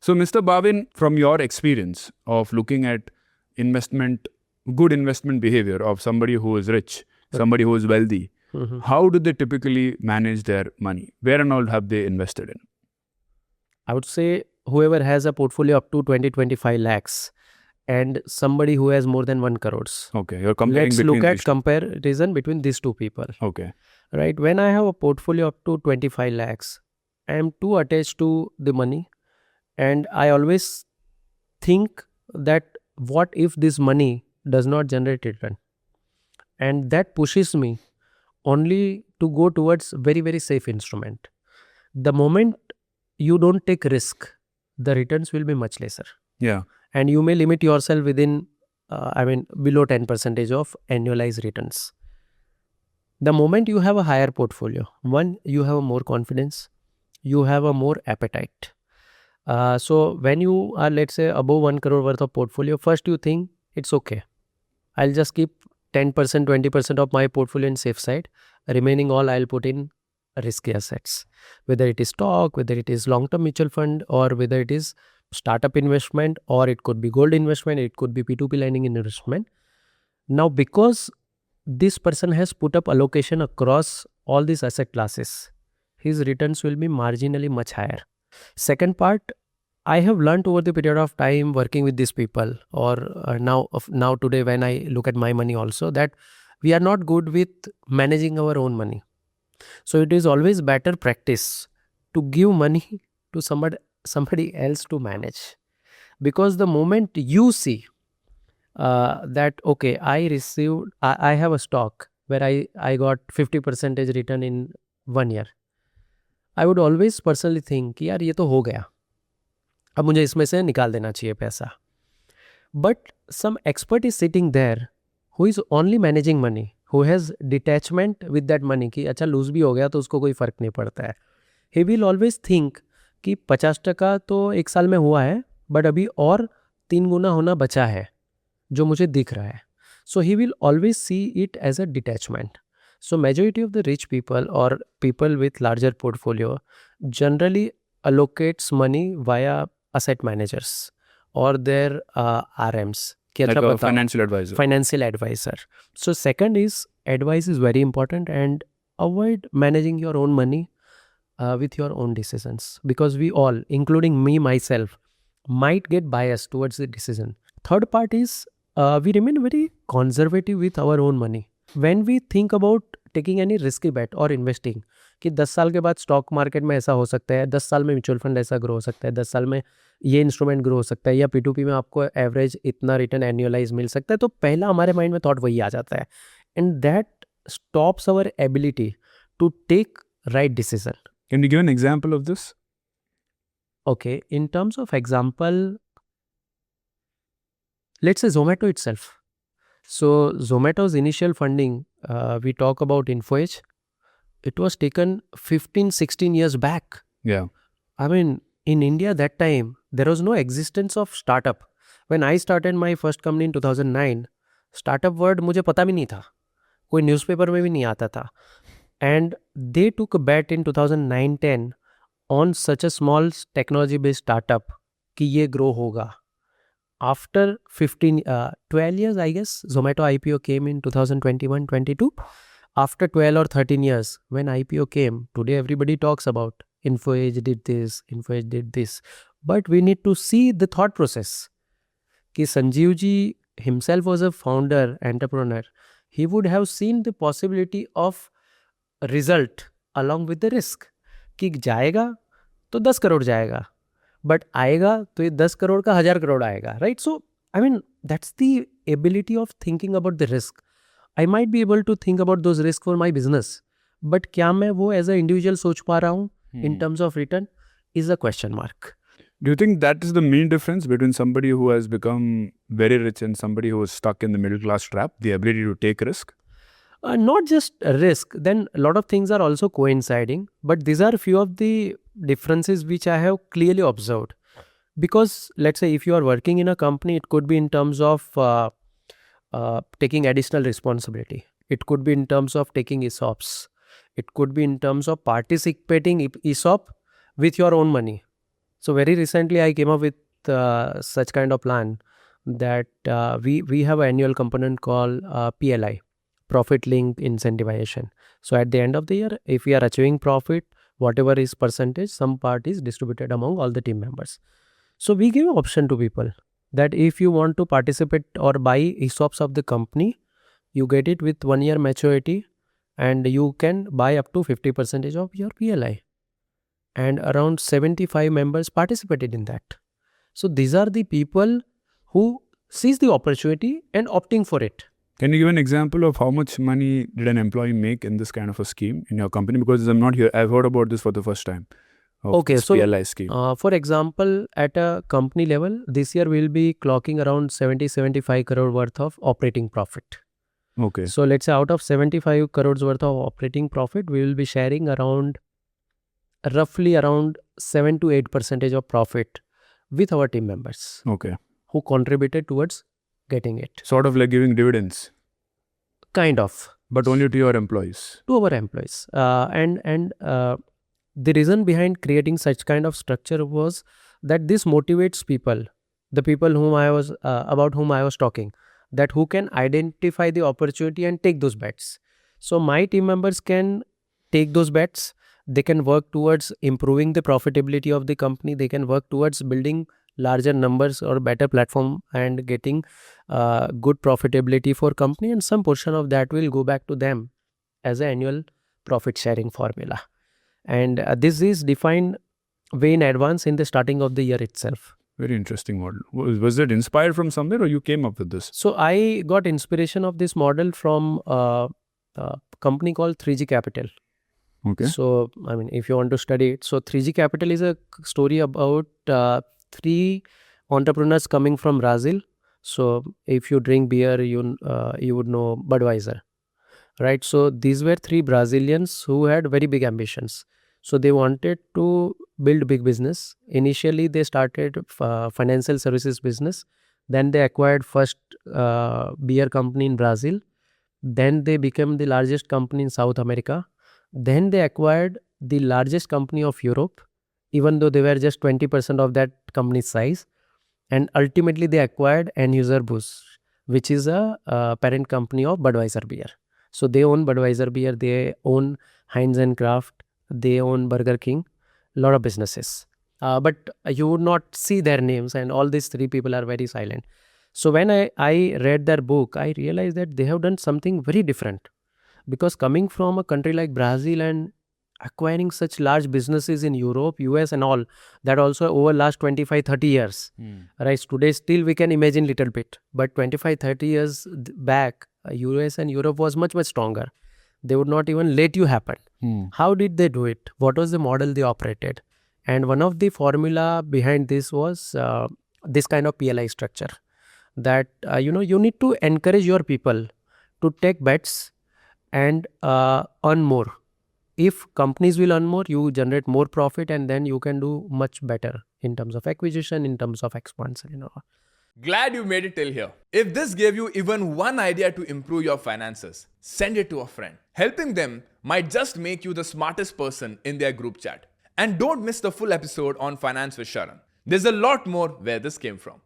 So, Mr. Bhavin, from your experience of looking at good investment behavior of somebody who is rich, somebody who is wealthy, how do they typically manage their money? Where and all have they invested in? I would say whoever has a portfolio up to 20-25 lakhs and somebody who has more than 1 crores. Okay, you're comparing Let's look at comparison between these two people. Okay. Right. When I have a portfolio up to 25 lakhs, I am too attached to the money. And I always think that what if this money does not generate return? And that pushes me only to go towards very, very safe instrument. The moment you don't take risk, the returns will be much lesser. Yeah. And you may limit yourself within, below 10% of annualized returns. The moment you have a higher portfolio, one, you have a more confidence, you have a more appetite. So when you are, let's say, above 1 crore worth of portfolio, first you think it's okay. I'll just keep 10%, 20% of my portfolio in safe side. Remaining all I'll put in risky assets. Whether it is stock, whether it is long-term mutual fund, or whether it is startup investment, or it could be gold investment, it could be P2P lending investment. Now, because this person has put up allocation across all these asset classes, his returns will be marginally much higher. Second part, I have learned over the period of time working with these people, or now today when I look at my money also, that we are not good with managing our own money. So it is always better practice to give money to somebody else to manage. Because the moment you see that, okay, I have a stock where I got 50% return in 1 year, I would always personally think कि यार ये तो हो गया, अब मुझे इसमें से निकाल देना चाहिए पैसा. But some expert is sitting there who is only managing money, who has detachment with that money कि अच्छा लूज भी हो गया तो उसको कोई फ़र्क नहीं पड़ता है. He will always think कि 50% तो 1 साल में हुआ है, बट अभी और 3 गुना होना बचा है जो मुझे दिख रहा है. So he will always see it as a detachment. So majority of the rich people or people with larger portfolio generally allocates money via asset managers or their RMs. Like a financial advisor. Financial advisor. So second is, advice is very important, and avoid managing your own money with your own decisions, because we all, including me myself, might get biased towards the decision. Third part is, we remain very conservative with our own money. When we think about taking any risky bet or investing, कि 10 साल के बाद stock market में ऐसा हो सकता है, 10 साल में म्यूचुअल फंड ऐसा ग्रो हो सकता है, 10 साल में ये इंस्ट्रूमेंट ग्रो हो सकता है, या P2P में आपको एवरेज इतना रिटर्न एनुअलाइज मिल सकता है, तो पहला हमारे माइंड में थॉट वही आ जाता है, and that stops our ability to take right decision. Can you give an example of this? Okay, in terms of example, let's say Zomato itself. So Zomato's initial funding, we talk about InfoEdge, it was taken 15-16 years back. Yeah. I mean, in India that time, there was no existence of startup. When I started my first company in 2009, startup word मुझे पता भी नहीं था, कोई newspaper में भी नहीं आता था. And they took a bet in 2009-10 on such a small technology-based startup कि ये grow होगा. After 12 years, I guess, Zomato IPO came in 2021-22. After 12 or 13 years, when IPO came, today everybody talks about InfoEdge did this, InfoEdge did this. But we need to see the thought process. Ki Sanjeev ji himself was a founder, entrepreneur. He would have seen the possibility of result along with the risk. कि जाएगा तो 10 करोड़ जाएगा, but आएगा तो ये 10 करोड़ का 1000 करोड़ आएगा, right? So I mean that's the ability of thinking about the risk. I might be able to think about those risk for my business, but क्या मैं वो एज अ इंडिविजुअल सोच पा रहा हूँ in terms of return is a question mark. Do you think that is the main difference between somebody who has become very rich and somebody who is stuck in the middle class trap, the ability to take risk? Not just risk, then a lot of things are also coinciding, but these are few of the differences which I have clearly observed. Because let's say if you are working in a company, it could be in terms of taking additional responsibility. It could be in terms of taking ESOPs. It could be in terms of participating ESOP with your own money. So very recently I came up with such kind of plan that we have an annual component called PLI, profit linked incentivization. So at the end of the year, if we are achieving profit, whatever is percentage, some part is distributed among all the team members. So we give option to people that if you want to participate or buy ESOPs of the company, you get it with 1 year maturity and you can buy up to 50% of your PLI. And around 75 members participated in that. So these are the people who sees the opportunity and opting for it. Can you give an example of how much money did an employee make in this kind of a scheme in your company? Because I'm not here. I've heard about this for the first time. Okay, this so PLI scheme. For example, at a company level, this year we'll be clocking around 70-75 crore worth of operating profit. Okay. So let's say out of 75 crores worth of operating profit, we will be sharing roughly around 7 to 8% of profit with our team members. Okay. Who contributed towards getting it. Sort of like giving dividends. Kind of. But only to your employees. To our employees. The reason behind creating such kind of structure was that this motivates people, the people whom I was about whom I was talking, that who can identify the opportunity and take those bets. So my team members can take those bets. They can work towards improving the profitability of the company. They can work towards building larger numbers or better platform and getting good profitability for company, and some portion of that will go back to them as an annual profit sharing formula. And this is defined way in advance in the starting of the year itself. Very interesting model. Was it inspired from somewhere or you came up with this? So I got inspiration of this model from a company called 3G Capital. Okay. So, I mean, if you want to study it, so 3G Capital is a story about 3 entrepreneurs coming from Brazil. So, if you drink beer, you would know Budweiser, right? So, these were 3 Brazilians who had very big ambitions. So, they wanted to build big business. Initially, they started financial services business. Then they acquired first beer company in Brazil. Then they became the largest company in South America. Then they acquired the largest company of Europe, even though they were just 20% of that company's size. And ultimately they acquired Anheuser-Busch, which is a parent company of Budweiser beer. So they own Budweiser beer, they own Heinz and Kraft, they own Burger King, a lot of businesses. But you would not see their names, and all these 3 people are very silent. So when I read their book, I realized that they have done something very different. Because coming from a country like Brazil and acquiring such large businesses in Europe, US and all, that also over last 25-30 years, right? Today still we can imagine little bit, but 25-30 years back, US and Europe was much, much stronger. They would not even let you happen. How did they do it? What was the model they operated? And one of the formula behind this was this kind of PLI structure, that you need to encourage your people to take bets and earn more. If companies will earn more, you generate more profit, and then you can do much better in terms of acquisition, in terms of expansion. Glad you made it till here. If this gave you even one idea to improve your finances, send it to a friend. Helping them might just make you the smartest person in their group chat. And don't miss the full episode on Finance with Sharan. There's a lot more where this came from.